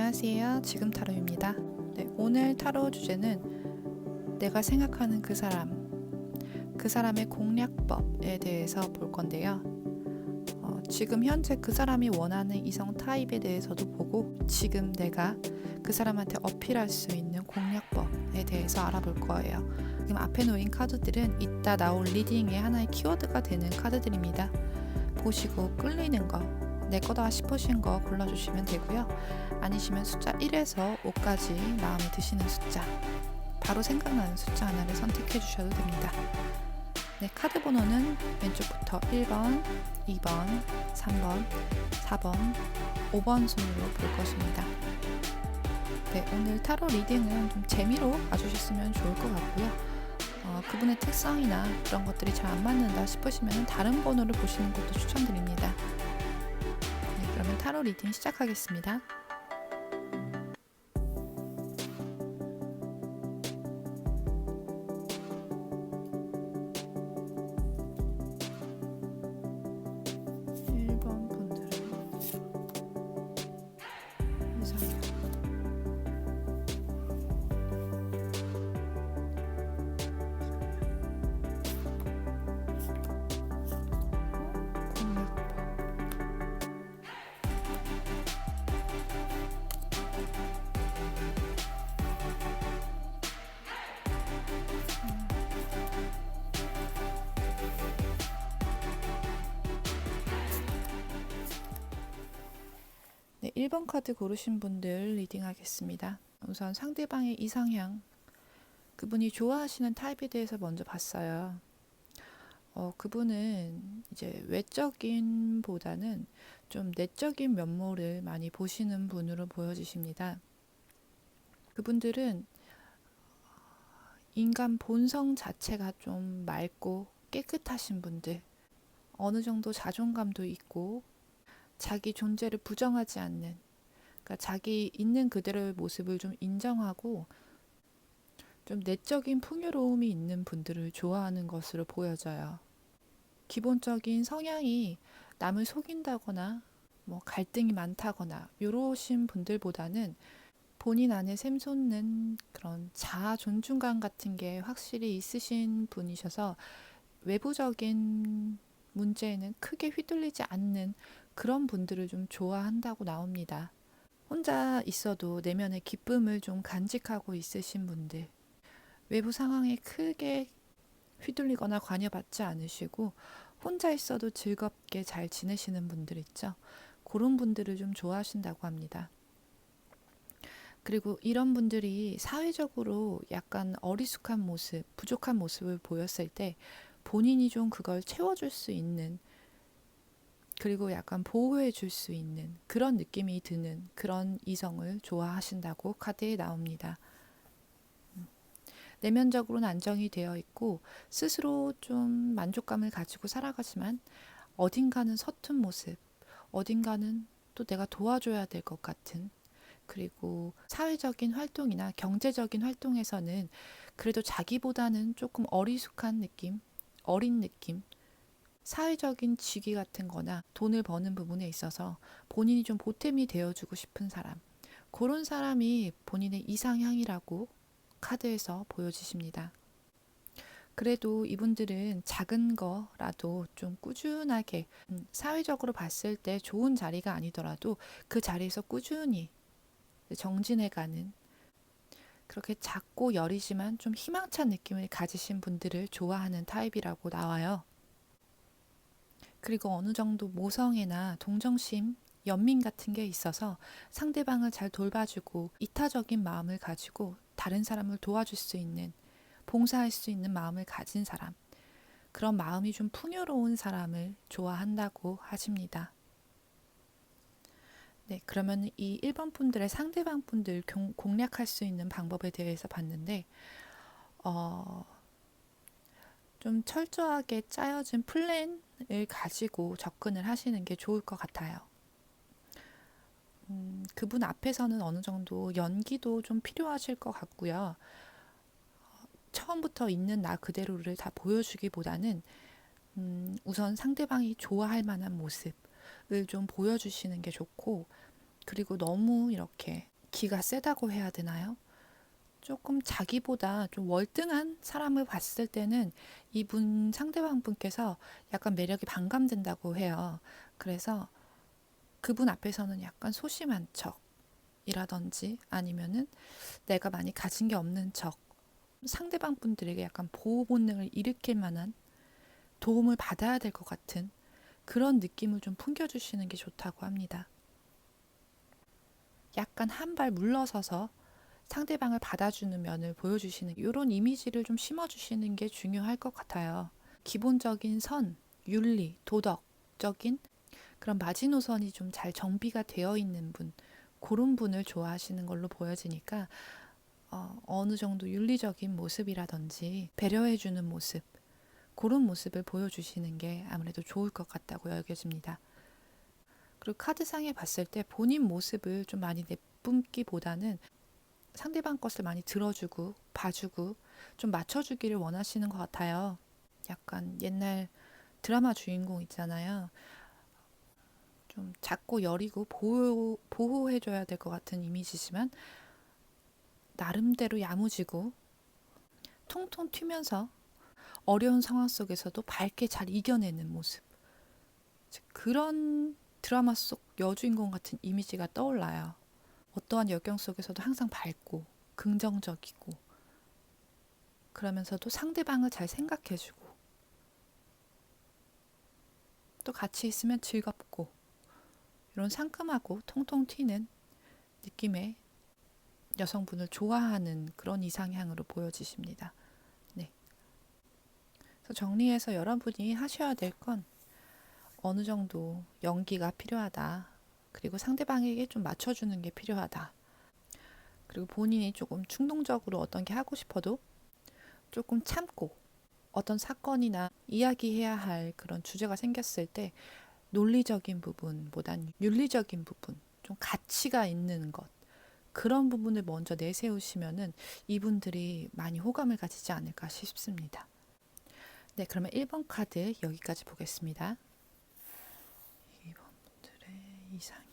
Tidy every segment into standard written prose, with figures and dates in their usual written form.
안녕하세요. 지금 타로입니다. 오늘 타로 주제는 내가 생각하는 그 사람의 공략법에 대해서 볼 건데요. 지금 현재 그 사람이 원하는 이성 타입에 대해서도 보고 지금 내가 그 사람한테 어필할 수 있는 공략법에 대해서 알아볼 거예요. 지금 앞에 놓인 카드들은 이따 나올 리딩의 하나의 키워드가 되는 카드들입니다. 보시고 끌리는 거, 내 거다 싶으신 거 골라주시면 되고요. 아니시면 숫자 1에서 5까지 마음에 드시는 숫자, 바로 생각나는 숫자 하나를 선택해 주셔도 됩니다. 카드 번호는 왼쪽부터 1번, 2번, 3번, 4번, 5번 순으로 볼 것입니다. 오늘 타로 리딩은 좀 재미로 봐주셨으면 좋을 것 같고요. 그분의 특성이나 그런 것들이 잘 안 맞는다 싶으시면 다른 번호를 보시는 것도 추천드립니다. 그러면 타로 리딩 시작하겠습니다. 네, 1번 카드 고르신 분들 리딩 하겠습니다. 우선 상대방의 이상향, 그분이 좋아하시는 타입에 대해서 먼저 봤어요. 그분은 이제 외적인 보다는 좀 내적인 면모를 많이 보시는 분으로 보여지십니다. 그분들은 인간 본성 자체가 좀 맑고 깨끗하신 분들, 어느 정도 자존감도 있고 자기 존재를 부정하지 않는, 그러니까 자기 있는 그대로의 모습을 좀 인정하고 좀 내적인 풍요로움이 있는 분들을 좋아하는 것으로 보여져요. 기본적인 성향이 남을 속인다거나 갈등이 많다거나 이러신 분들보다는 본인 안에 샘솟는 그런 자아 존중감 같은 게 확실히 있으신 분이셔서 외부적인 문제에는 크게 휘둘리지 않는 그런 분들을 좀 좋아한다고 나옵니다. 혼자 있어도 내면의 기쁨을 좀 간직하고 있으신 분들, 외부 상황에 크게 휘둘리거나 관여받지 않으시고 혼자 있어도 즐겁게 잘 지내시는 분들 있죠. 그런 분들을 좀 좋아하신다고 합니다. 그리고 이런 분들이 사회적으로 약간 어리숙한 모습, 부족한 모습을 보였을 때 본인이 좀 그걸 채워줄 수 있는, 그리고 약간 보호해 줄 수 있는 그런 느낌이 드는 그런 이성을 좋아하신다고 카드에 나옵니다. 내면적으로는 안정이 되어 있고 스스로 좀 만족감을 가지고 살아가지만 어딘가는 서툰 모습, 어딘가는 또 내가 도와줘야 될 것 같은, 그리고 사회적인 활동이나 경제적인 활동에서는 그래도 자기보다는 조금 어리숙한 느낌, 어린 느낌, 사회적인 직위 같은 거나 돈을 버는 부분에 있어서 본인이 좀 보탬이 되어주고 싶은 사람, 그런 사람이 본인의 이상향이라고 카드에서 보여지십니다. 그래도 이분들은 작은 거라도 좀 꾸준하게, 사회적으로 봤을 때 좋은 자리가 아니더라도 그 자리에서 꾸준히 정진해가는, 그렇게 작고 여리지만 좀 희망찬 느낌을 가지신 분들을 좋아하는 타입이라고 나와요. 그리고 어느 정도 모성애나 동정심, 연민 같은 게 있어서 상대방을 잘 돌봐주고 이타적인 마음을 가지고 다른 사람을 도와줄 수 있는, 봉사할 수 있는 마음을 가진 사람, 그런 마음이 좀 풍요로운 사람을 좋아한다고 하십니다. 그러면 이 1번 분들의 상대방 분들 공략할 수 있는 방법에 대해서 봤는데 좀 철저하게 짜여진 플랜을 가지고 접근을 하시는 게 좋을 것 같아요. 그분 앞에서는 어느 정도 연기도 좀 필요하실 것 같고요. 처음부터 있는 나 그대로를 다 보여주기보다는 우선 상대방이 좋아할 만한 모습을 좀 보여주시는 게 좋고, 그리고 너무 이렇게 기가 세다고 해야 되나요? 조금 자기보다 좀 월등한 사람을 봤을 때는 이분 상대방 분께서 약간 매력이 반감된다고 해요. 그래서 그분 앞에서는 약간 소심한 척이라든지 아니면은 내가 많이 가진 게 없는 척, 상대방 분들에게 약간 보호 본능을 일으킬 만한 도움을 받아야 될 것 같은 그런 느낌을 좀 풍겨주시는 게 좋다고 합니다. 약간 한 발 물러서서 상대방을 받아주는 면을 보여주시는 이런 이미지를 좀 심어주시는 게 중요할 것 같아요. 기본적인 선, 윤리, 도덕적인 그런 마지노선이 좀 잘 정비가 되어 있는 분, 그런 분을 좋아하시는 걸로 보여지니까 어느 정도 윤리적인 모습이라든지 배려해주는 모습, 그런 모습을 보여주시는 게 아무래도 좋을 것 같다고 여겨집니다. 그리고 카드상에 봤을 때 본인 모습을 좀 많이 내뿜기보다는 상대방 것을 많이 들어주고 봐주고 좀 맞춰주기를 원하시는 것 같아요. 약간 옛날 드라마 주인공 있잖아요. 좀 작고 여리고 보호해줘야 될 것 같은 이미지지만 나름대로 야무지고 통통 튀면서 어려운 상황 속에서도 밝게 잘 이겨내는 모습. 그런 드라마 속 여주인공 같은 이미지가 떠올라요. 어떠한 역경 속에서도 항상 밝고 긍정적이고 그러면서도 상대방을 잘 생각해주고 또 같이 있으면 즐겁고 이런 상큼하고 통통 튀는 느낌의 여성분을 좋아하는 그런 이상향으로 보여지십니다. 네. 그래서 정리해서 여러분이 하셔야 될 건 어느 정도 연기가 필요하다. 그리고 상대방에게 좀 맞춰주는 게 필요하다. 그리고 본인이 조금 충동적으로 어떤 게 하고 싶어도 조금 참고 어떤 사건이나 이야기해야 할 그런 주제가 생겼을 때 논리적인 부분보단 윤리적인 부분, 좀 가치가 있는 것, 그런 부분을 먼저 내세우시면은 이분들이 많이 호감을 가지지 않을까 싶습니다. 네, 그러면 1번 카드 여기까지 보겠습니다. 2번 분들의 이상형.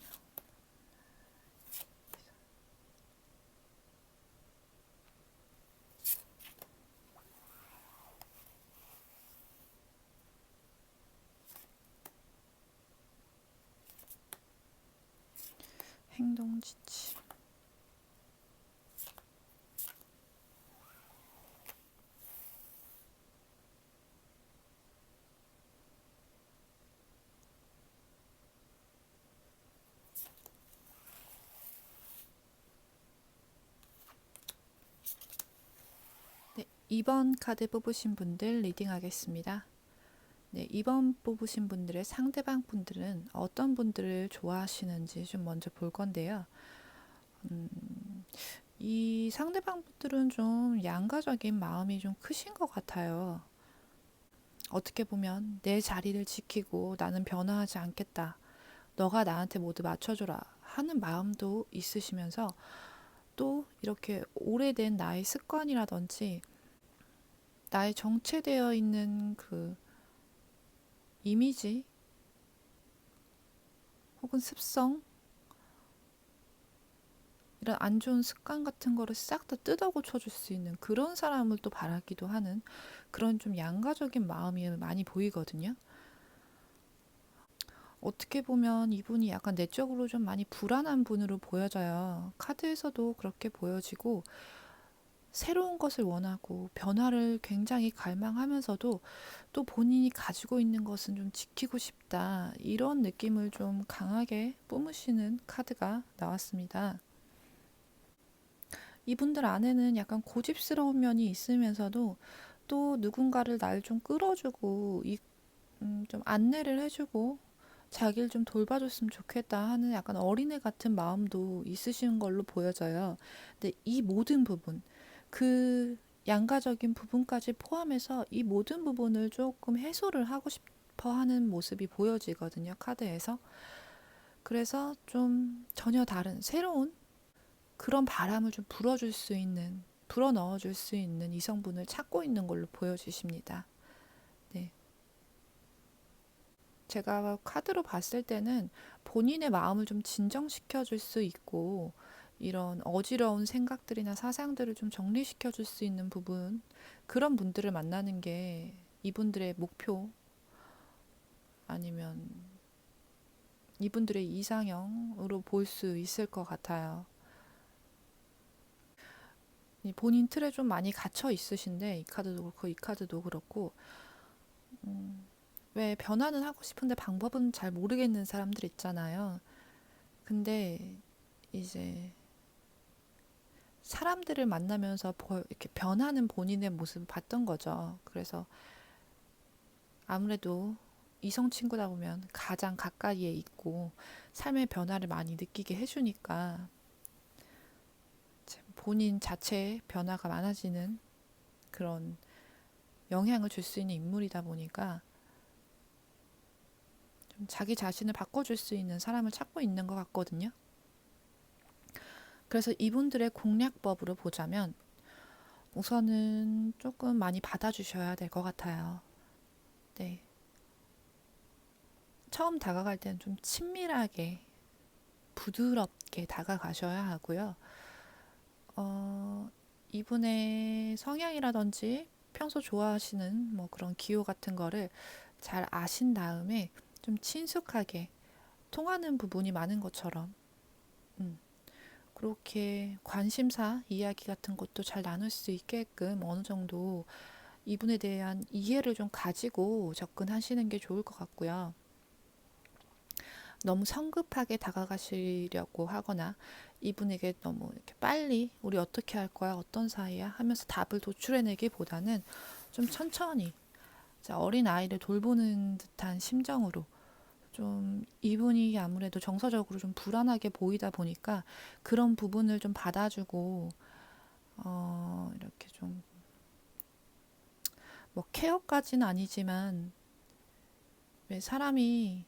행동 지침. 네, 2번 카드 뽑으신 분들 리딩하겠습니다. 네, 2번 뽑으신 분들의 상대방 분들은 어떤 분들을 좋아하시는지 좀 먼저 볼 건데요. 이 상대방 분들은 좀 양가적인 마음이 좀 크신 것 같아요. 어떻게 보면 내 자리를 지키고 나는 변화하지 않겠다. 너가 나한테 모두 맞춰줘라 하는 마음도 있으시면서 또 이렇게 오래된 나의 습관이라든지 나의 정체되어 있는 그 이미지 혹은 습성 이런 안 좋은 습관 같은 거를 싹 다 뜯어 고쳐줄 수 있는 그런 사람을 또 바라기도 하는 그런 좀 양가적인 마음이 많이 보이거든요. 어떻게 보면 이분이 약간 내적으로 좀 많이 불안한 분으로 보여져요. 카드에서도 그렇게 보여지고 새로운 것을 원하고 변화를 굉장히 갈망하면서도 또 본인이 가지고 있는 것은 좀 지키고 싶다. 이런 느낌을 좀 강하게 뿜으시는 카드가 나왔습니다. 이분들 안에는 약간 고집스러운 면이 있으면서도 또 누군가를 날 좀 끌어주고 좀 안내를 해주고 자기를 좀 돌봐줬으면 좋겠다 하는 약간 어린애 같은 마음도 있으신 걸로 보여져요. 근데 이 모든 부분, 그 양가적인 부분까지 포함해서 이 모든 부분을 조금 해소를 하고 싶어 하는 모습이 보여지거든요, 카드에서. 그래서 좀 전혀 다른 새로운 그런 바람을 좀 불어줄 수 있는, 불어 넣어줄 수 있는 이성분을 찾고 있는 걸로 보여주십니다. 네. 제가 카드로 봤을 때는 본인의 마음을 좀 진정시켜 줄 수 있고, 이런 어지러운 생각들이나 사상들을 좀 정리시켜 줄 수 있는 부분, 그런 분들을 만나는 게 이분들의 목표 아니면 이분들의 이상형으로 볼 수 있을 것 같아요. 본인 틀에 좀 많이 갇혀 있으신데, 이 카드도 그렇고 이 카드도 그렇고, 왜 변화는 하고 싶은데 방법은 잘 모르겠는 사람들 있잖아요. 근데 이제 사람들을 만나면서 이렇게 변하는 본인의 모습을 봤던 거죠. 그래서 아무래도 이성 친구다 보면 가장 가까이에 있고 삶의 변화를 많이 느끼게 해주니까 본인 자체의 변화가 많아지는 그런 영향을 줄 수 있는 인물이다 보니까 좀 자기 자신을 바꿔줄 수 있는 사람을 찾고 있는 것 같거든요. 그래서 이분들의 공략법으로 보자면 우선은 조금 많이 받아주셔야 될 것 같아요. 네. 처음 다가갈 때는 좀 친밀하게, 부드럽게 다가가셔야 하고요. 이분의 성향이라든지 평소 좋아하시는 뭐 그런 기호 같은 거를 잘 아신 다음에 좀 친숙하게 통하는 부분이 많은 것처럼, 그렇게 관심사 이야기 같은 것도 잘 나눌 수 있게끔 어느 정도 이분에 대한 이해를 좀 가지고 접근하시는 게 좋을 것 같고요. 너무 성급하게 다가가시려고 하거나 이분에게 너무 이렇게 빨리 우리 어떻게 할 거야, 어떤 사이야 하면서 답을 도출해내기보다는 좀 천천히 어린 아이를 돌보는 듯한 심정으로, 좀 이분이 아무래도 정서적으로 좀 불안하게 보이다 보니까 그런 부분을 좀 받아주고 이렇게 좀 뭐 케어까지는 아니지만, 왜 사람이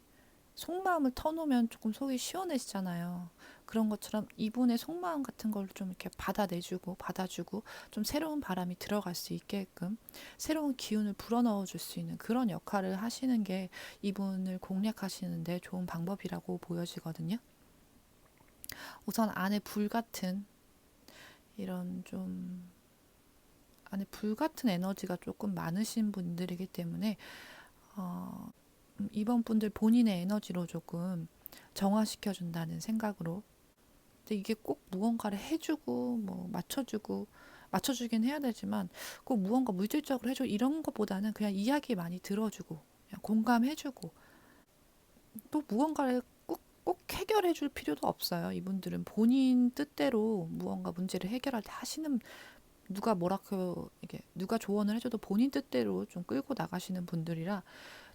속마음을 터놓으면 조금 속이 시원해지잖아요. 그런 것처럼 이분의 속마음 같은 걸 좀 이렇게 받아내주고 받아주고 좀 새로운 바람이 들어갈 수 있게끔 새로운 기운을 불어넣어 줄 수 있는 그런 역할을 하시는 게 이분을 공략하시는데 좋은 방법이라고 보여지거든요. 우선 안에 불 같은 이런 좀 안에 불 같은 에너지가 조금 많으신 분들이기 때문에 어, 이번 분들 본인의 에너지로 조금 정화시켜 준다는 생각으로. 근데 이게 꼭 무언가를 해주고 뭐 맞춰주긴 해야 되지만 꼭 무언가 물질적으로 해줘 이런 것보다는 그냥 이야기 많이 들어주고 그냥 공감해주고, 또 무언가를 꼭 해결해 줄 필요도 없어요. 이분들은 본인 뜻대로 무언가 문제를 해결할 때 하시는, 누가 뭐라고 이게 누가 조언을 해줘도 본인 뜻대로 좀 끌고 나가시는 분들이라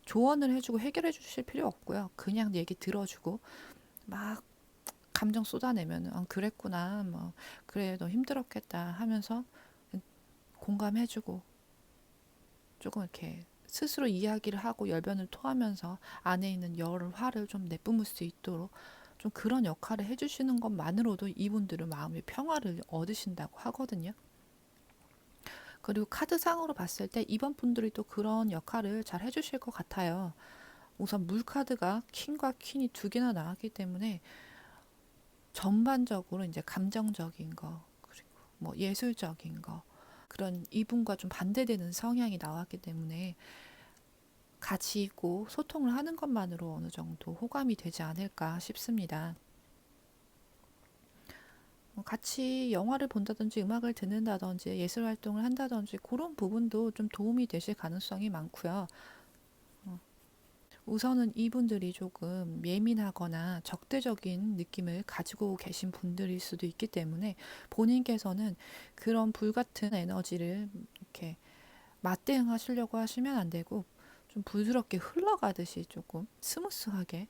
조언을 해주고 해결해 주실 필요 없고요. 그냥 얘기 들어주고 막 감정 쏟아내면 그랬구나, 뭐 그래 너 힘들었겠다 하면서 공감해주고 조금 이렇게 스스로 이야기를 하고 열변을 토하면서 안에 있는 열, 화를 좀 내뿜을 수 있도록 좀 그런 역할을 해주시는 것만으로도 이분들은 마음의 평화를 얻으신다고 하거든요. 그리고 카드상으로 봤을 때 이번 분들이 또 그런 역할을 잘 해주실 것 같아요. 우선 물카드가 킹과 퀸이 두 개나 나왔기 때문에 전반적으로 이제 감정적인 거, 그리고 뭐 예술적인 거, 그런 이분과 좀 반대되는 성향이 나왔기 때문에 같이 있고 소통을 하는 것만으로 어느 정도 호감이 되지 않을까 싶습니다. 같이 영화를 본다든지 음악을 듣는다든지 예술 활동을 한다든지 그런 부분도 좀 도움이 되실 가능성이 많고요. 우선은 이분들이 조금 예민하거나 적대적인 느낌을 가지고 계신 분들일 수도 있기 때문에 본인께서는 그런 불같은 에너지를 이렇게 맞대응하시려고 하시면 안 되고 좀 부드럽게 흘러가듯이 조금 스무스하게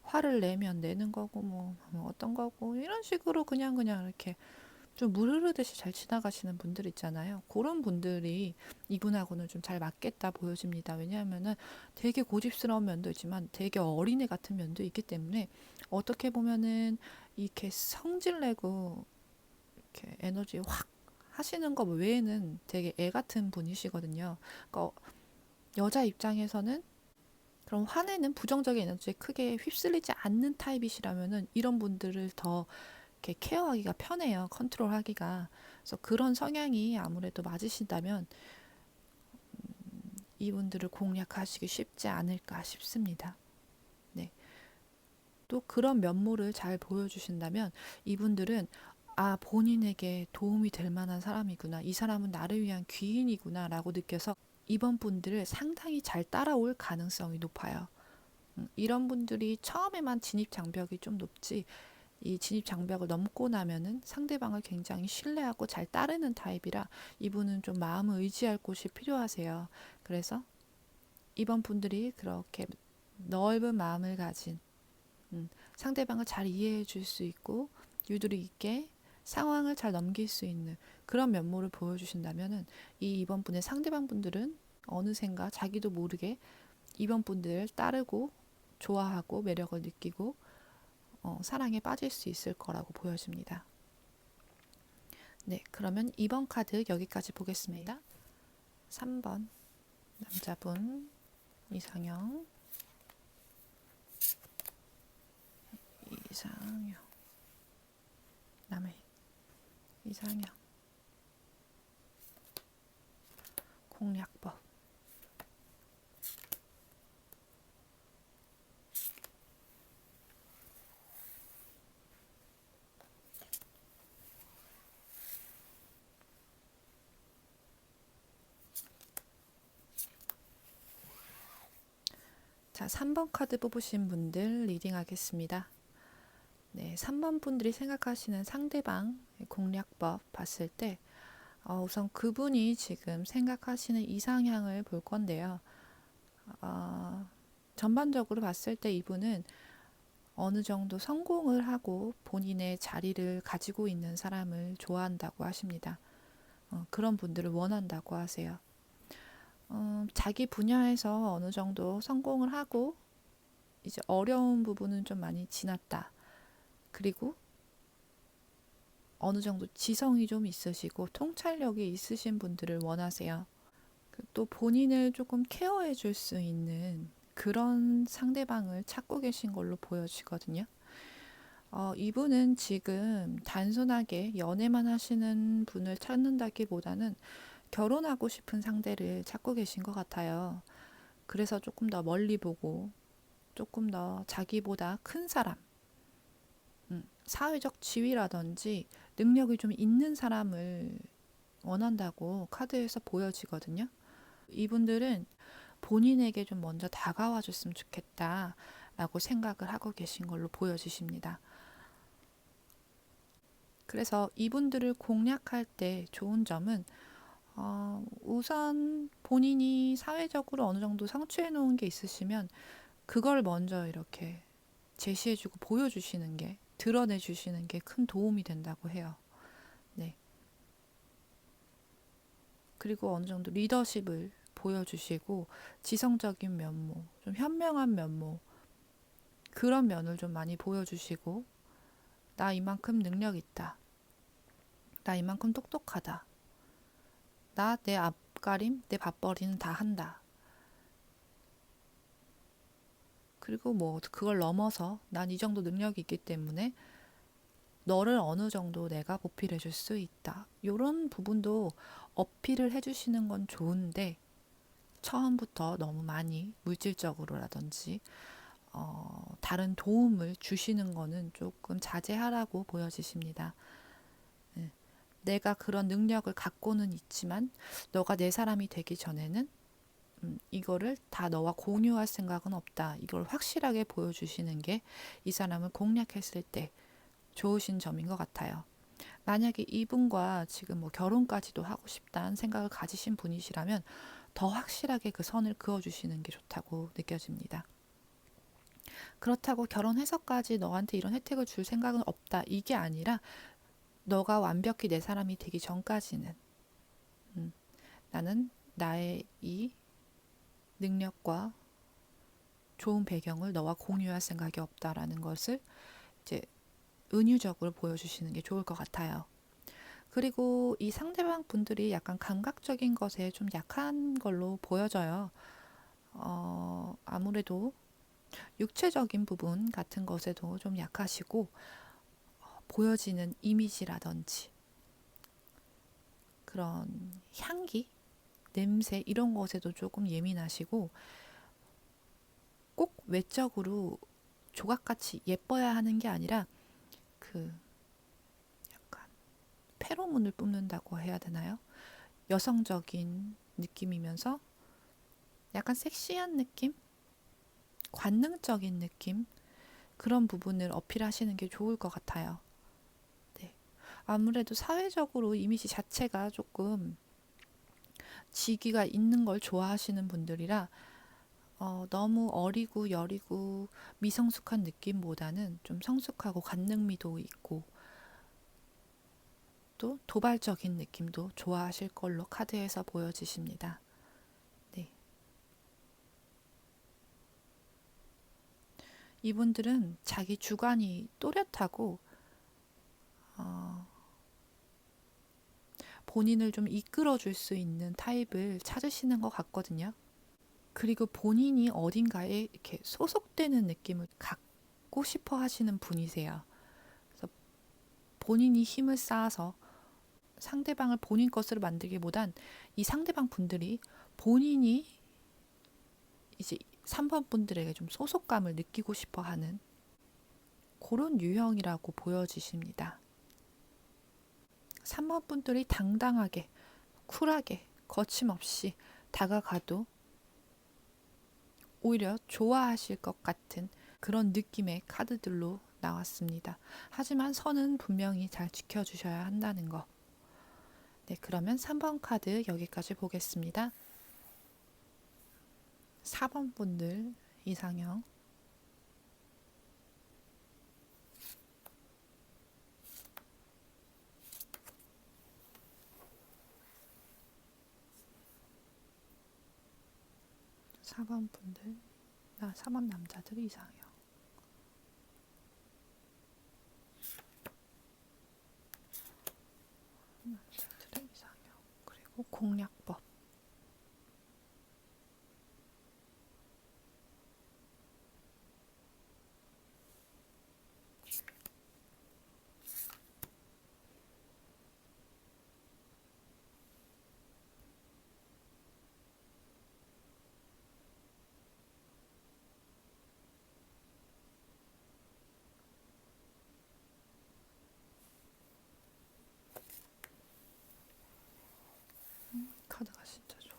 화를 내면 내는 거고 뭐 어떤 거고 이런 식으로 그냥 이렇게 좀 물 흐르듯이 잘 지나가시는 분들 있잖아요. 그런 분들이 이분하고는 좀 잘 맞겠다 보여집니다. 왜냐하면은 되게 고집스러운 면도 있지만 되게 어린애 같은 면도 있기 때문에 어떻게 보면은 이렇게 성질내고 이렇게 에너지 확 하시는 거 외에는 되게 애 같은 분이시거든요. 그러니까 여자 입장에서는 그럼 화내는 부정적인 에너지에 크게 휩쓸리지 않는 타입이시라면은 이런 분들을 더 이렇게 케어하기가 편해요. 컨트롤하기가. 그래서 그런 성향이 아무래도 맞으신다면 이분들을 공략하시기 쉽지 않을까 싶습니다. 네. 또 그런 면모를 잘 보여주신다면 이분들은 본인에게 도움이 될 만한 사람이구나. 이 사람은 나를 위한 귀인이구나 라고 느껴서 이번 분들을 상당히 잘 따라올 가능성이 높아요. 이런 분들이 처음에만 진입 장벽이 좀 높지, 이 진입 장벽을 넘고 나면은 상대방을 굉장히 신뢰하고 잘 따르는 타입이라 이분은 좀 마음을 의지할 곳이 필요하세요. 그래서 이번 분들이 그렇게 넓은 마음을 가진 상대방을 잘 이해해 줄 수 있고 유도리 있게 상황을 잘 넘길 수 있는 그런 면모를 보여주신다면은 이번 분의 상대방 분들은 어느샌가 자기도 모르게 이번 분들을 따르고 좋아하고 매력을 느끼고 사랑에 빠질 수 있을 거라고 보여집니다. 네, 그러면 이번 카드 여기까지 보겠습니다. 3번 남자분 이상형 남의 이상형 공략법. 자, 3번 카드 뽑으신 분들 리딩 하겠습니다. 네, 3번 분들이 생각하시는 상대방 공략법 봤을 때 우선 그분이 지금 생각하시는 이상향을 볼 건데요. 전반적으로 봤을 때 이분은 어느 정도 성공을 하고 본인의 자리를 가지고 있는 사람을 좋아한다고 하십니다. 그런 분들을 원한다고 하세요. 자기 분야에서 어느 정도 성공을 하고 이제 어려운 부분은 좀 많이 지났다. 그리고 어느 정도 지성이 좀 있으시고 통찰력이 있으신 분들을 원하세요. 또 본인을 조금 케어해 줄 수 있는 그런 상대방을 찾고 계신 걸로 보여지거든요. 이분은 지금 단순하게 연애만 하시는 분을 찾는다기보다는 결혼하고 싶은 상대를 찾고 계신 것 같아요. 그래서 조금 더 멀리 보고 조금 더 자기보다 큰 사람, 사회적 지위라든지 능력이 좀 있는 사람을 원한다고 카드에서 보여지거든요. 이분들은 본인에게 좀 먼저 다가와 줬으면 좋겠다 라고 생각을 하고 계신 걸로 보여지십니다. 그래서 이분들을 공략할 때 좋은 점은 우선 본인이 사회적으로 어느 정도 성취해 놓은 게 있으시면 그걸 먼저 이렇게 제시해주고 보여주시는 게, 드러내주시는 게 큰 도움이 된다고 해요. 네. 그리고 어느 정도 리더십을 보여주시고 지성적인 면모, 좀 현명한 면모, 그런 면을 좀 많이 보여주시고 나 이만큼 능력 있다. 나 이만큼 똑똑하다. 나 내 앞가림, 내 밥벌이는 다 한다. 그리고 뭐 그걸 넘어서 난 이 정도 능력이 있기 때문에 너를 어느 정도 내가 보필해 줄 수 있다. 이런 부분도 어필을 해주시는 건 좋은데 처음부터 너무 많이 물질적으로라든지 다른 도움을 주시는 거는 조금 자제하라고 보여지십니다. 네. 내가 그런 능력을 갖고는 있지만 너가 내 사람이 되기 전에는 이거를 다 너와 공유할 생각은 없다. 이걸 확실하게 보여주시는 게 이 사람을 공략했을 때 좋으신 점인 것 같아요. 만약에 이분과 지금 뭐 결혼까지도 하고 싶다는 생각을 가지신 분이시라면 더 확실하게 그 선을 그어주시는 게 좋다고 느껴집니다. 그렇다고 결혼해서까지 너한테 이런 혜택을 줄 생각은 없다. 이게 아니라 너가 완벽히 내 사람이 되기 전까지는 나는 나의 이 능력과 좋은 배경을 너와 공유할 생각이 없다라는 것을 이제 은유적으로 보여주시는 게 좋을 것 같아요. 그리고 이 상대방 분들이 약간 감각적인 것에 좀 약한 걸로 보여져요. 아무래도 육체적인 부분 같은 것에도 좀 약하시고, 보여지는 이미지라든지 그런 향기, 냄새 이런 것에도 조금 예민하시고, 꼭 외적으로 조각같이 예뻐야 하는 게 아니라 그 약간 페로몬을 뿜는다고 해야 되나요? 여성적인 느낌이면서 약간 섹시한 느낌? 관능적인 느낌? 그런 부분을 어필하시는 게 좋을 것 같아요. 네. 아무래도 사회적으로 이미지 자체가 조금 지기가 있는 걸 좋아하시는 분들이라 너무 어리고 여리고 미성숙한 느낌보다는 좀 성숙하고 관능미도 있고 또 도발적인 느낌도 좋아하실 걸로 카드에서 보여지십니다. 네. 이분들은 자기 주관이 또렷하고 어, 본인을 좀 이끌어 줄 수 있는 타입을 찾으시는 것 같거든요. 그리고 본인이 어딘가에 이렇게 소속되는 느낌을 갖고 싶어 하시는 분이세요. 그래서 본인이 힘을 쌓아서 상대방을 본인 것으로 만들기보단 이 상대방 분들이 본인이 이제 3번 분들에게 좀 소속감을 느끼고 싶어 하는 그런 유형이라고 보여지십니다. 3번 분들이 당당하게, 쿨하게, 거침없이 다가가도 오히려 좋아하실 것 같은 그런 느낌의 카드들로 나왔습니다. 하지만 선은 분명히 잘 지켜주셔야 한다는 거. 네, 그러면 3번 카드 여기까지 보겠습니다. 4번 분들 이상형. 사 번 분들, 4번 남자들 이상형. 남자들의 이상형. 그리고 공략법. 카드가 진짜 좋아.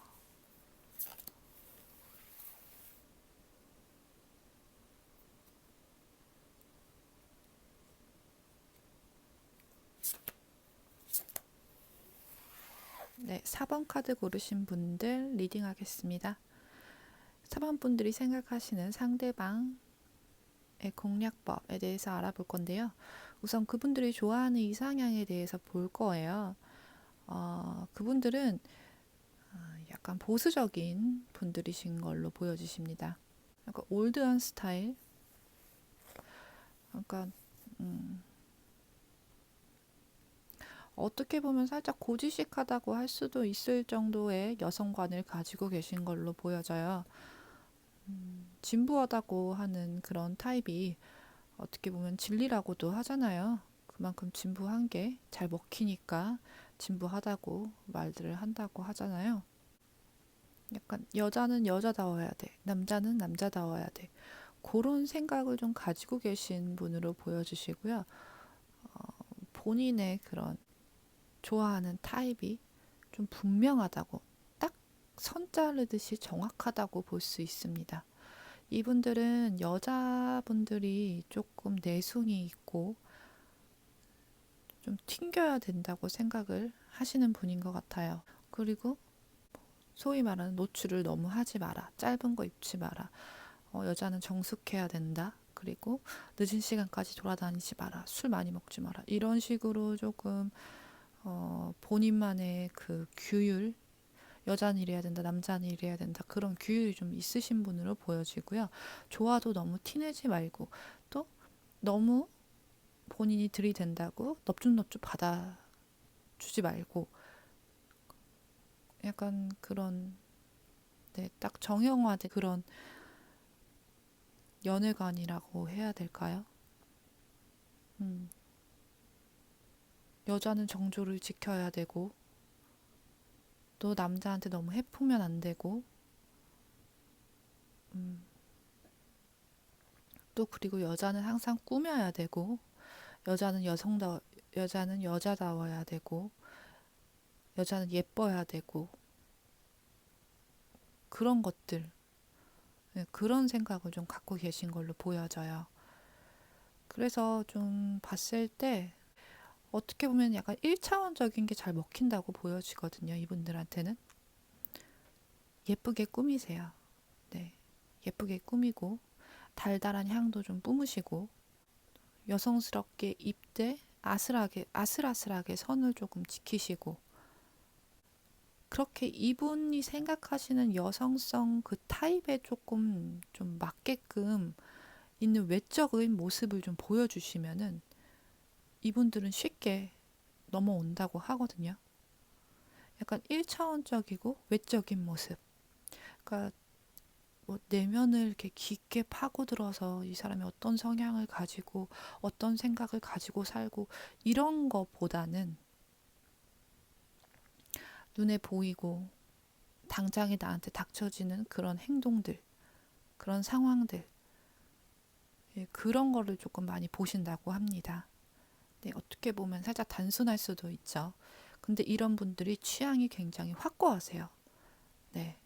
네, 4번 카드 고르신 분들 리딩하겠습니다. 4번 분들이 생각하시는 상대방의 공략법에 대해서 알아볼 건데요. 우선 그분들이 좋아하는 이상향에 대해서 볼 거예요. 그분들은 약간 보수적인 분들이신 걸로 보여지십니다. 약간 올드한 스타일. 그러니까 어떻게 보면 살짝 고지식하다고 할 수도 있을 정도의 여성관을 가지고 계신 걸로 보여져요. 진부하다고 하는 그런 타입이 어떻게 보면 진리라고도 하잖아요. 그만큼 진부한 게 잘 먹히니까 진부하다고 말들을 한다고 하잖아요. 약간 여자는 여자다워야 돼. 남자는 남자다워야 돼. 그런 생각을 좀 가지고 계신 분으로 보여주시고요. 본인의 그런 좋아하는 타입이 좀 분명하다고, 딱 선 자르듯이 정확하다고 볼 수 있습니다. 이분들은 여자분들이 조금 내숭이 있고 좀 튕겨야 된다고 생각을 하시는 분인 것 같아요. 그리고 소위 말하는 노출을 너무 하지 마라. 짧은 거 입지 마라. 여자는 정숙해야 된다. 그리고 늦은 시간까지 돌아다니지 마라. 술 많이 먹지 마라. 이런 식으로 조금 본인만의 그 규율, 여자는 이래야 된다, 남자는 이래야 된다, 그런 규율이 좀 있으신 분으로 보여지고요. 좋아도 너무 티내지 말고 또 너무 본인이 들이댄다고 넙죽넙죽 받아주지 말고 약간 그런, 네, 딱 정형화된 그런 연애관이라고 해야 될까요? 음, 여자는 정조를 지켜야 되고, 또 남자한테 너무 해프면 안 되고, 음, 또 그리고 여자는 항상 꾸며야 되고, 여자는 여자는 여자다워야 되고, 여자는 예뻐야 되고, 그런 것들, 네, 그런 생각을 좀 갖고 계신 걸로 보여져요. 그래서 좀 봤을 때 어떻게 보면 약간 1차원적인 게 잘 먹힌다고 보여지거든요. 이분들한테는. 예쁘게 꾸미세요. 네. 예쁘게 꾸미고 달달한 향도 좀 뿜으시고 여성스럽게 입되 아슬아슬하게 선을 조금 지키시고 그렇게 이분이 생각하시는 여성성 그 타입에 조금 좀 맞게끔 있는 외적인 모습을 좀 보여주시면은 이분들은 쉽게 넘어온다고 하거든요. 약간 1차원적이고 외적인 모습. 그러니까 뭐 내면을 이렇게 깊게 파고들어서 이 사람이 어떤 성향을 가지고 어떤 생각을 가지고 살고 이런 거보다는 눈에 보이고 당장에 나한테 닥쳐지는 그런 행동들, 그런 상황들, 예, 그런 거를 조금 많이 보신다고 합니다. 네, 어떻게 보면 살짝 단순할 수도 있죠. 근데 이런 분들이 취향이 굉장히 확고하세요. 네.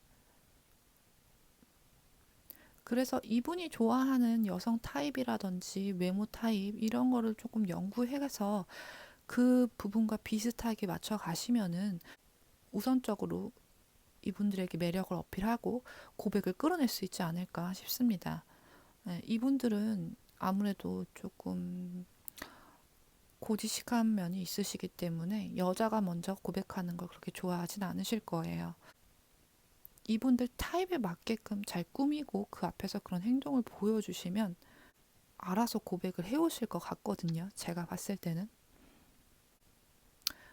그래서 이분이 좋아하는 여성 타입이라든지 외모 타입 이런 거를 조금 연구해서 그 부분과 비슷하게 맞춰 가시면은 우선적으로 이분들에게 매력을 어필하고 고백을 끌어낼 수 있지 않을까 싶습니다. 네, 이분들은 아무래도 조금 고지식한 면이 있으시기 때문에 여자가 먼저 고백하는 걸 그렇게 좋아하진 않으실 거예요. 이분들 타입에 맞게끔 잘 꾸미고 그 앞에서 그런 행동을 보여주시면 알아서 고백을 해오실 것 같거든요. 제가 봤을 때는.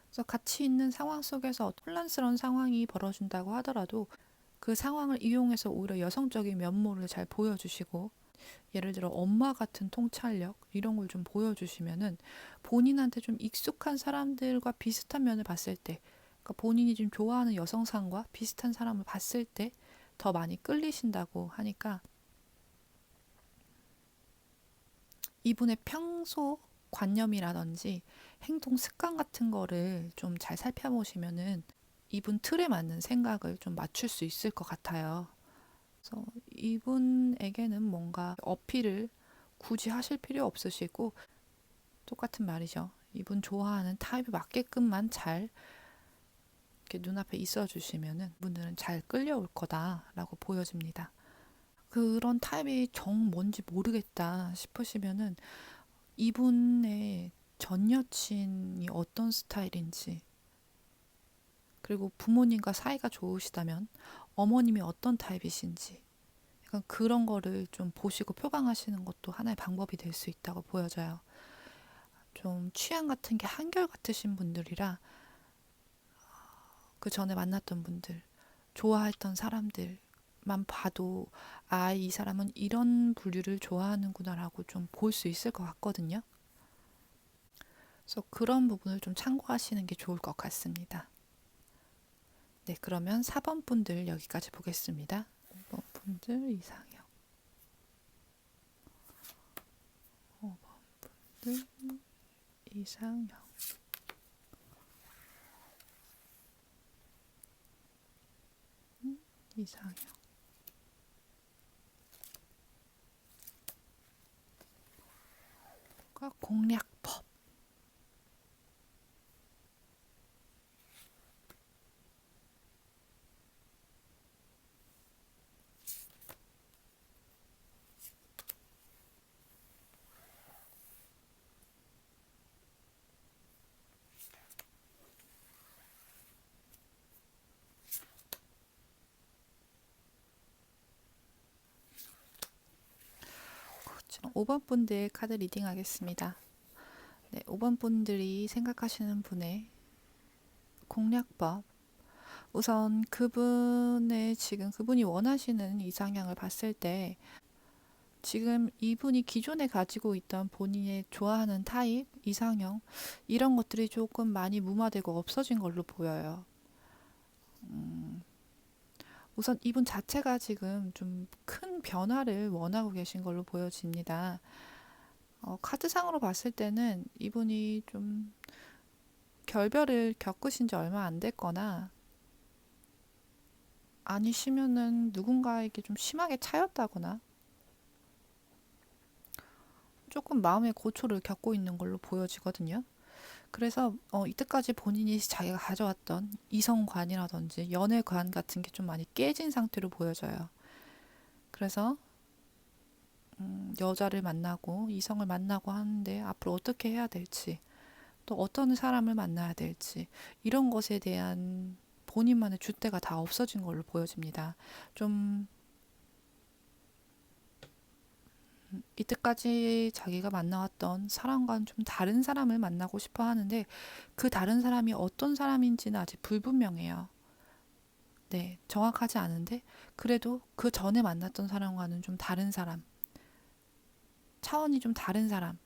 그래서 같이 있는 상황 속에서 혼란스러운 상황이 벌어진다고 하더라도 그 상황을 이용해서 오히려 여성적인 면모를 잘 보여주시고 예를 들어 엄마 같은 통찰력 이런 걸 좀 보여주시면은 본인한테 좀 익숙한 사람들과 비슷한 면을 봤을 때 그러니까 본인이 좀 좋아하는 여성상과 비슷한 사람을 봤을 때 더 많이 끌리신다고 하니까 이분의 평소 관념이라든지 행동 습관 같은 거를 좀 잘 살펴보시면은 이분 틀에 맞는 생각을 좀 맞출 수 있을 것 같아요. 그래서 이분에게는 뭔가 어필을 굳이 하실 필요 없으시고 똑같은 말이죠. 이분 좋아하는 타입에 맞게끔만 잘 이렇게 눈앞에 있어 주시면은 이분들은 잘 끌려올 거다라고 보여집니다. 그런 타입이 정 뭔지 모르겠다 싶으시면은 이분의 전 여친이 어떤 스타일인지 그리고 부모님과 사이가 좋으시다면 어머님이 어떤 타입이신지 약간 그런 거를 좀 보시고 표방하시는 것도 하나의 방법이 될 수 있다고 보여져요. 좀 취향 같은 게 한결같으신 분들이라 그 전에 만났던 분들, 좋아했던 사람들만 봐도 아, 이 사람은 이런 부류를 좋아하는구나라고 좀 볼 수 있을 것 같거든요. 그래서 그런 부분을 좀 참고하시는 게 좋을 것 같습니다. 네, 그러면 4번 분들 여기까지 보겠습니다. 5번 분들 이상형, 5번 분들 이상형, 이상형. 공략법. 그렇죠. 5번 분들 카드 리딩 하겠습니다. 네, 5번 분들이 생각하시는 분의 공략법. 우선 지금 그분이 원하시는 이상향을 봤을 때 지금 이분이 기존에 가지고 있던 본인의 좋아하는 타입, 이상형 이런 것들이 조금 많이 무마되고 없어진 걸로 보여요. 우선 이분 자체가 지금 좀 큰 변화를 원하고 계신 걸로 보여집니다. 카드상으로 봤을 때는 이분이 좀 결별을 겪으신 지 얼마 안 됐거나 아니시면은 누군가에게 좀 심하게 차였다거나 조금 마음의 고초를 겪고 있는 걸로 보여지거든요. 그래서 이때까지 본인이 자기가 가져왔던 이성관이라든지 연애관 같은 게 좀 많이 깨진 상태로 보여져요. 그래서 여자를 만나고 이성을 만나고 하는데 앞으로 어떻게 해야 될지 또 어떤 사람을 만나야 될지 이런 것에 대한 본인만의 줏대가 다 없어진 걸로 보여집니다. 좀 이때까지 자기가 만나왔던 사람과는 좀 다른 사람을 만나고 싶어 하는데 그 다른 사람이 어떤 사람인지는 아직 불분명해요. 네, 정확하지 않은데 그래도 그 전에 만났던 사람과는 좀 다른 사람, 차원이 좀 다른 사람,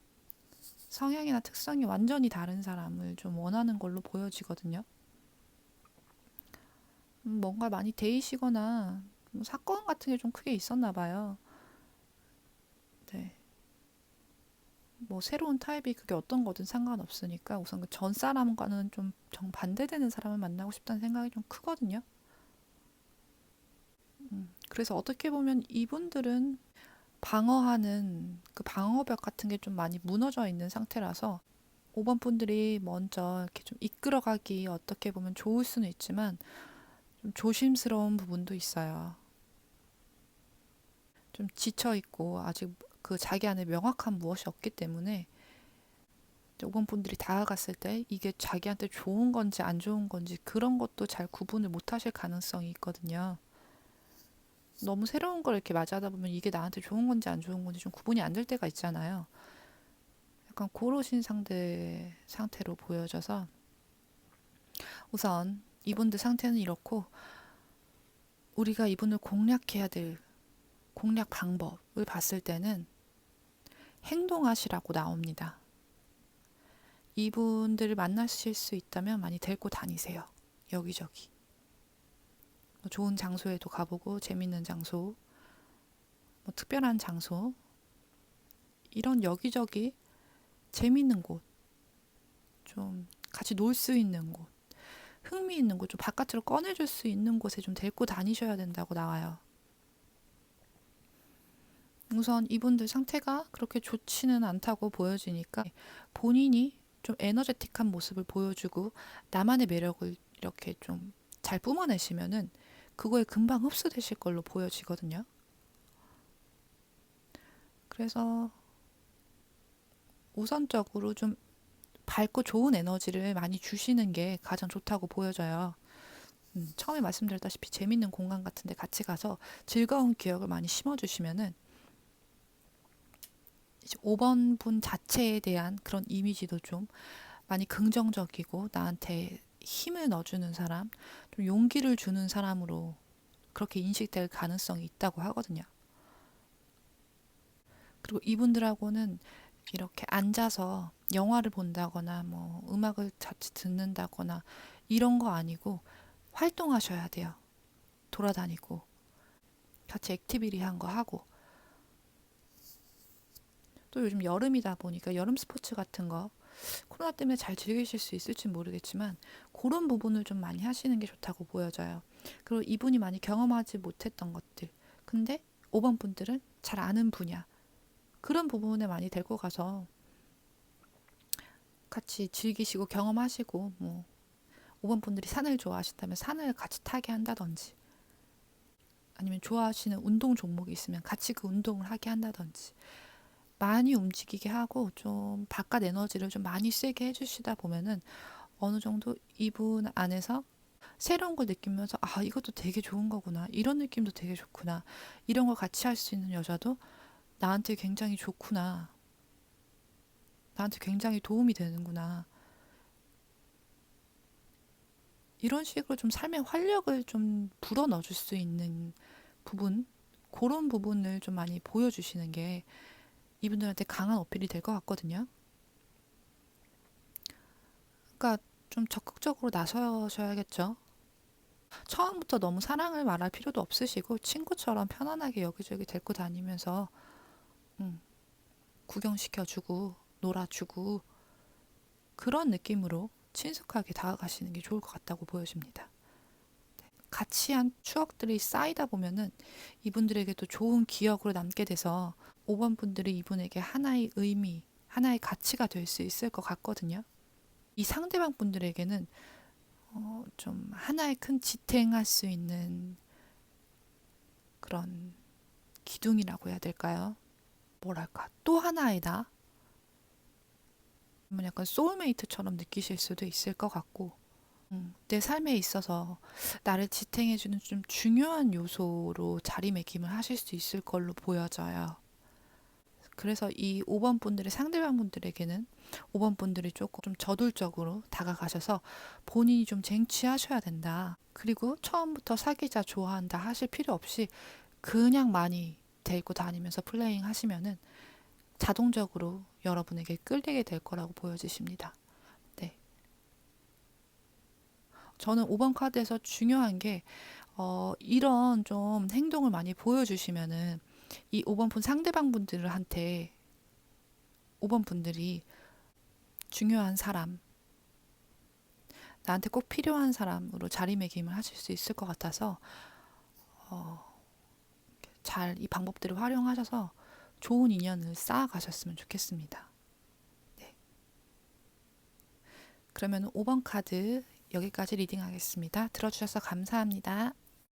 성향이나 특성이 완전히 다른 사람을 좀 원하는 걸로 보여지거든요. 뭔가 많이 데이시거나 뭐 사건 같은 게 좀 크게 있었나 봐요. 네. 뭐 새로운 타입이 그게 어떤 거든 상관없으니까 우선 그 전 사람과는 좀 정반대되는 사람을 만나고 싶다는 생각이 좀 크거든요. 그래서 어떻게 보면 이분들은 방어하는 그 방어벽 같은 게 좀 많이 무너져 있는 상태라서 5번 분들이 먼저 이렇게 좀 이끌어가기 어떻게 보면 좋을 수는 있지만 좀 조심스러운 부분도 있어요. 좀 지쳐 있고 아직 그 자기 안에 명확한 무엇이 없기 때문에 5번 분들이 다가갔을 때 이게 자기한테 좋은 건지 안 좋은 건지 그런 것도 잘 구분을 못 하실 가능성이 있거든요. 너무 새로운 걸 이렇게 맞이하다 보면 이게 나한테 좋은 건지 안 좋은 건지 좀 구분이 안 될 때가 있잖아요. 약간 고르신 상태로 보여져서 우선 이분들 상태는 이렇고 우리가 이분을 공략해야 될 공략 방법을 봤을 때는 행동하시라고 나옵니다. 이분들을 만나실 수 있다면 많이 데리고 다니세요. 여기저기. 뭐 좋은 장소에도 가보고 재밌는 장소, 뭐 특별한 장소 이런 여기저기 재밌는 곳, 좀 같이 놀 수 있는 곳, 흥미 있는 곳, 좀 바깥으로 꺼내줄 수 있는 곳에 좀 데리고 다니셔야 된다고 나와요. 우선 이분들 상태가 그렇게 좋지는 않다고 보여지니까 본인이 좀 에너제틱한 모습을 보여주고 나만의 매력을 이렇게 좀 잘 뿜어내시면은 그거에 금방 흡수되실 걸로 보여지거든요. 그래서 우선적으로 좀 밝고 좋은 에너지를 많이 주시는 게 가장 좋다고 보여져요. 처음에 말씀드렸다시피 재밌는 공간 같은 데 같이 가서 즐거운 기억을 많이 심어주시면은 이제 5번 분 자체에 대한 그런 이미지도 좀 많이 긍정적이고 나한테 힘을 넣어주는 사람, 좀 용기를 주는 사람으로 그렇게 인식될 가능성이 있다고 하거든요. 그리고 이분들하고는 이렇게 앉아서 영화를 본다거나 뭐 음악을 같이 듣는다거나 이런 거 아니고 활동하셔야 돼요. 돌아다니고 같이 액티비티한 거 하고 또 요즘 여름이다 보니까 여름 스포츠 같은 거 코로나 때문에 잘 즐기실 수 있을지 모르겠지만 그런 부분을 좀 많이 하시는 게 좋다고 보여져요. 그리고 이분이 많이 경험하지 못했던 것들 근데 5번 분들은 잘 아는 분야 그런 부분에 많이 데리고 가서 같이 즐기시고 경험하시고 뭐 5번 분들이 산을 좋아하신다면 산을 같이 타게 한다든지 아니면 좋아하시는 운동 종목이 있으면 같이 그 운동을 하게 한다든지 많이 움직이게 하고 좀 바깥 에너지를 좀 많이 쓰게 해주시다 보면은 어느 정도 이분 안에서 새로운 걸 느끼면서 아 이것도 되게 좋은 거구나 이런 느낌도 되게 좋구나 이런 걸 같이 할 수 있는 여자도 나한테 굉장히 좋구나 나한테 굉장히 도움이 되는구나 이런 식으로 좀 삶의 활력을 좀 불어 넣어줄 수 있는 부분, 그런 부분을 좀 많이 보여주시는 게 이분들한테 강한 어필이 될 것 같거든요. 그러니까 좀 적극적으로 나서셔야겠죠. 처음부터 너무 사랑을 말할 필요도 없으시고 친구처럼 편안하게 여기저기 데리고 다니면서 음, 구경시켜주고 놀아주고 그런 느낌으로 친숙하게 다가가시는 게 좋을 것 같다고 보여집니다. 같이 한 추억들이 쌓이다 보면은 이분들에게도 좋은 기억으로 남게 돼서 5번 분들이 이분에게 하나의 의미, 하나의 가치가 될 수 있을 것 같거든요. 이 상대방 분들에게는 좀 하나의 큰 지탱할 수 있는 그런 기둥이라고 해야 될까요? 뭐랄까, 또 하나의 나? 약간 소울메이트처럼 느끼실 수도 있을 것 같고, 내 삶에 있어서 나를 지탱해주는 좀 중요한 요소로 자리매김을 하실 수 있을 걸로 보여져요. 그래서 이 5번 분들의 상대방 분들에게는 5번 분들이 조금 좀 저돌적으로 다가가셔서 본인이 좀 쟁취하셔야 된다. 그리고 처음부터 사귀자 좋아한다 하실 필요 없이 그냥 많이 데리고 다니면서 플레잉 하시면은 자동적으로 여러분에게 끌리게 될 거라고 보여지십니다. 네. 저는 5번 카드에서 중요한 게 이런 좀 행동을 많이 보여주시면은 이 5번 분 상대방 분들한테 5번 분들이 중요한 사람, 나한테 꼭 필요한 사람으로 자리매김을 하실 수 있을 것 같아서 잘 이 방법들을 활용하셔서 좋은 인연을 쌓아가셨으면 좋겠습니다. 네. 그러면 5번 카드 여기까지 리딩하겠습니다. 들어주셔서 감사합니다.